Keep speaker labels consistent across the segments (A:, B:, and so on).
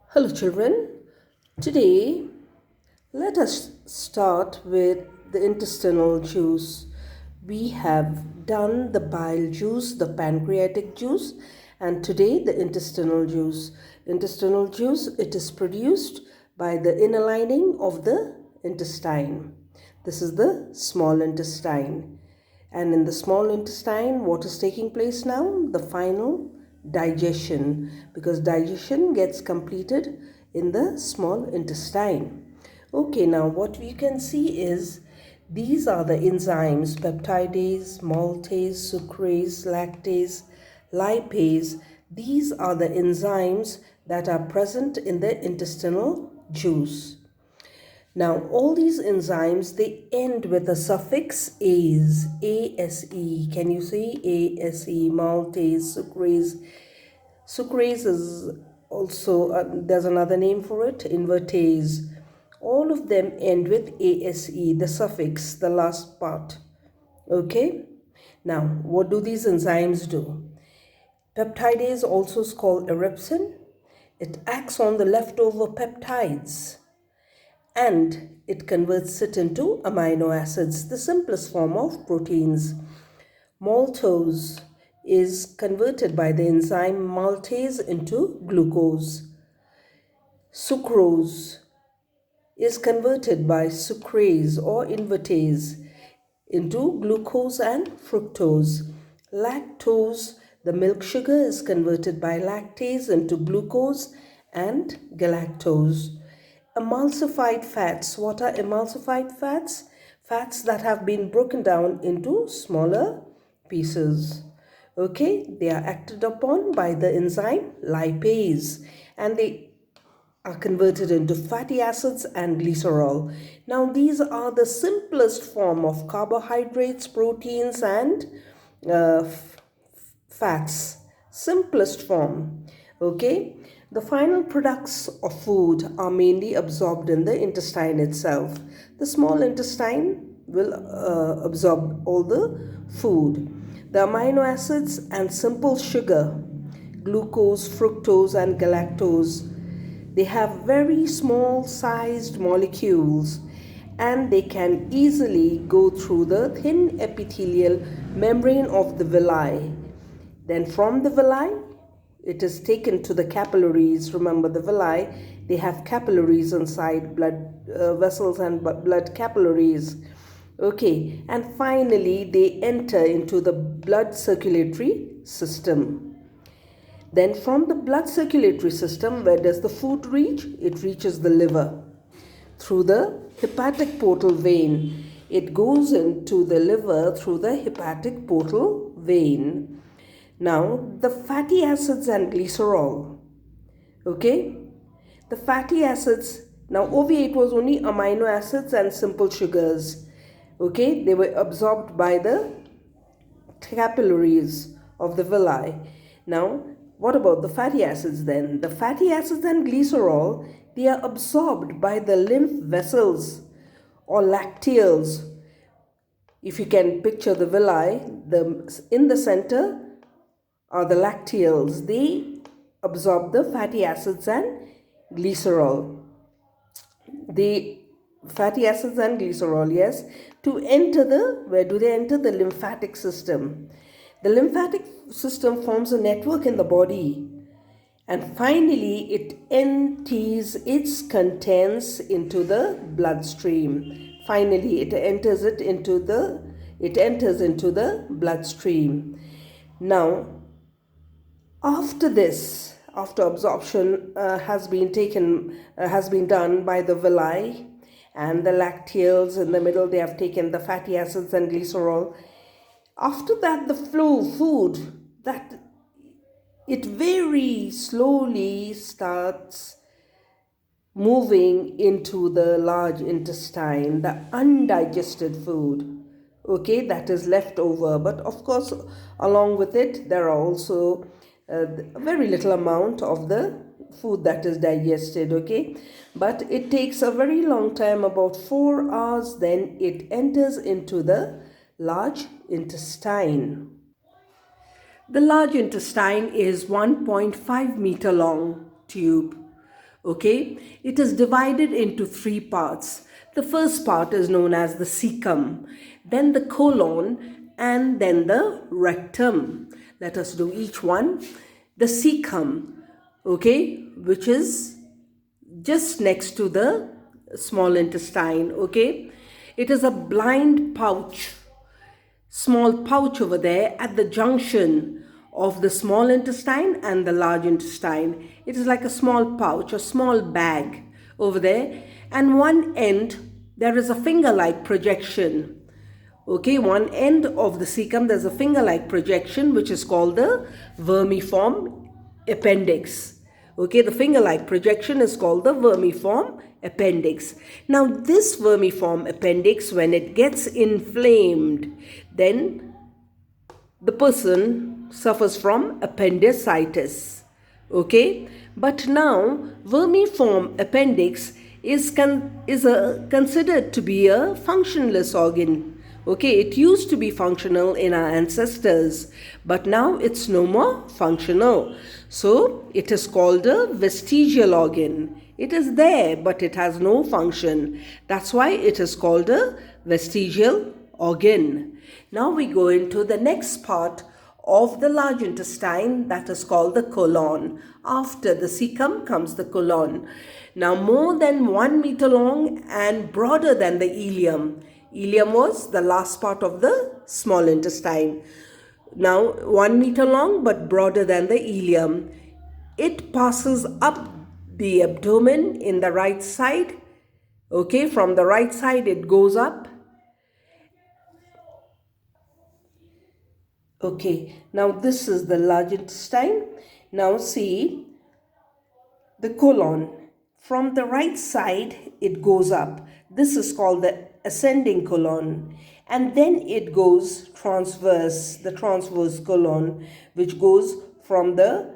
A: Hello children, today let us start with the intestinal juice. We have done the bile juice, the pancreatic juice, and today the intestinal juice. Intestinal juice, it is produced by the inner lining of the intestine. This is the small intestine. And in the small intestine, what is taking place now? The final digestion, because digestion gets completed in the small intestine. Okay, now what we can see is these are the enzymes: peptidase, maltase, sucrase, lactase, lipase. These are the enzymes that are present in the intestinal juice. Now, all these enzymes, they end with a suffix ase, A-S-E. Can you say A-S-E, maltase, sucrase? Sucrase is also, there's another name for it, invertase. All of them end with A-S-E, the suffix, the last part. Okay? Now, what do these enzymes do? Peptidase, also is called erepsin. It acts on the leftover peptides, and it converts it into amino acids, the simplest form of proteins. Maltose is converted by the enzyme maltase into glucose. Sucrose is converted by sucrase or invertase into glucose and fructose. Lactose, the milk sugar, is converted by lactase into glucose and galactose. Emulsified fats. What are emulsified fats? Fats that have been broken down into smaller pieces. Okay, they are acted upon by the enzyme lipase, and they are converted into fatty acids and glycerol. Now, these are the simplest form of carbohydrates, proteins, and fats. Simplest form. Okay. The final products of food are mainly absorbed in the intestine itself. The small intestine will absorb all the food. The amino acids and simple sugar, glucose, fructose, and galactose, they have very small sized molecules, and they can easily go through the thin epithelial membrane of the villi. Then from the villi, it is taken to the capillaries. Remember, the villi, they have capillaries inside, blood vessels and blood capillaries. Okay, and finally they enter into the blood circulatory system. Then from the blood circulatory system, where does the food reach? It reaches the liver. Through the hepatic portal vein. It goes into the liver through the hepatic portal vein. Now, the fatty acids and glycerol. Okay? The fatty acids, now over here it was only amino acids and simple sugars. Okay? They were absorbed by the capillaries of the villi. Now, what about the fatty acids then? The fatty acids and glycerol, they are absorbed by the lymph vessels or lacteals. If you can picture the villi, in the center are the lacteals. They absorb the fatty acids and glycerol. The fatty acids and glycerol, yes, to enter where do they enter? The lymphatic system. The lymphatic system forms a network in the body, and finally it empties its contents into the bloodstream. Finally it enters into the bloodstream. Now, after this, after absorption has been done by the villi, and the lacteals in the middle, they have taken the fatty acids and glycerol. After that, the food, that it very slowly starts moving into the large intestine, the undigested food, okay, that is left over. But of course, along with it, there are also a very little amount of the food that is digested, okay, but it takes a very long time, about 4 hours, then it enters into the large intestine. The large intestine is 1.5 meter long. tube. Okay, it is divided into three parts. The first part is known as the cecum, then the colon, and then the rectum. Let us do each one. The cecum, okay, which is just next to the small intestine. Okay, it is a blind pouch, small pouch over there at the junction of the small intestine and the large intestine. It is like a small pouch, a small bag over there, and one end there is a finger-like projection. Okay, one end of the cecum there's a finger-like projection which is called the vermiform appendix. Okay, the finger-like projection is called the vermiform appendix. Now this vermiform appendix, when it gets inflamed, then the person suffers from appendicitis. Okay, but now vermiform appendix is considered to be a functionless organ. Okay, it used to be functional in our ancestors, but now it's no more functional. So it is called a vestigial organ. It is there, but it has no function. That's why it is called a vestigial organ. Now we go into the next part of the large intestine, that is called the colon. After the cecum comes the colon. Now more than 1 meter long and broader than the ileum. Ileum was the last part of the small intestine. Now 1 meter long but broader than the ileum. It passes up the abdomen in the right side. Okay, from the right side it goes up. Okay, now this is the large intestine. Now see the colon. From the right side it goes up. This is called the ascending colon, and then it goes transverse, the transverse colon, which goes from the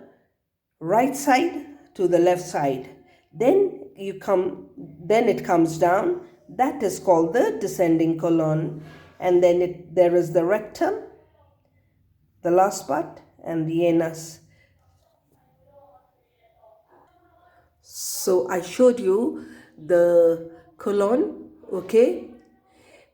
A: right side to the left side. Then it comes down. That is called the descending colon, and then there is the rectum, the last part, and the anus. So I showed you the colon. Okay,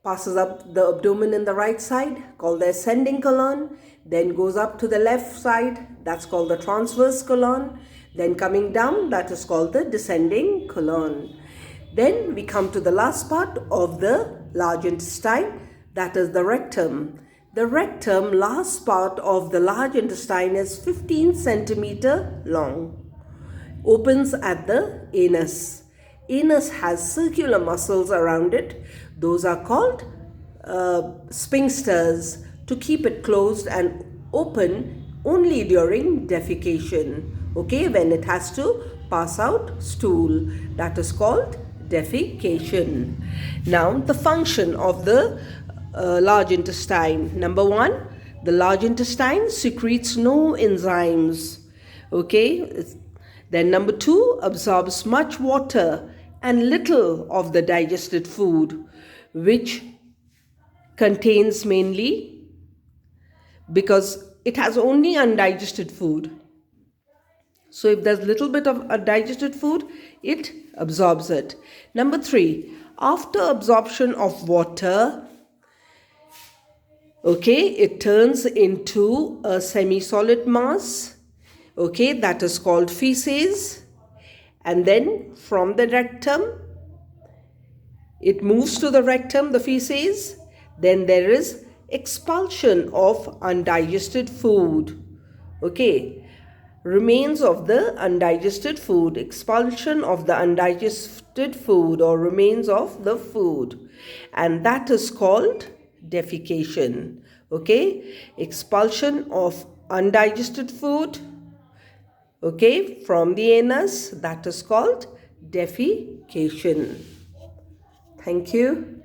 A: passes up the abdomen in the right side, called the ascending colon, then goes up to the left side, that's called the transverse colon, then coming down, that is called the descending colon. Then we come to the last part of the large intestine, that is the rectum. The rectum, last part of the large intestine, is 15 centimeter long, opens at the anus. Anus has circular muscles around it. Those are called sphincters, to keep it closed and open only during defecation. Okay, when it has to pass out stool, that is called defecation. Now the function of the large intestine. Number one, the large intestine secretes no enzymes. Okay, then number two, absorbs much water and little of the digested food, which contains mainly, because it has only undigested food. So if there's little bit of undigested food, it absorbs it. Number three, after absorption of water, okay, it turns into a semi-solid mass. Okay, that is called feces. And then from the rectum, it moves to the rectum, the feces. Then there is expulsion of undigested food. Okay, remains of the undigested food, expulsion of the undigested food or remains of the food. And that is called defecation. Okay, expulsion of undigested food, okay, from the anus, that is called defecation. Thank you.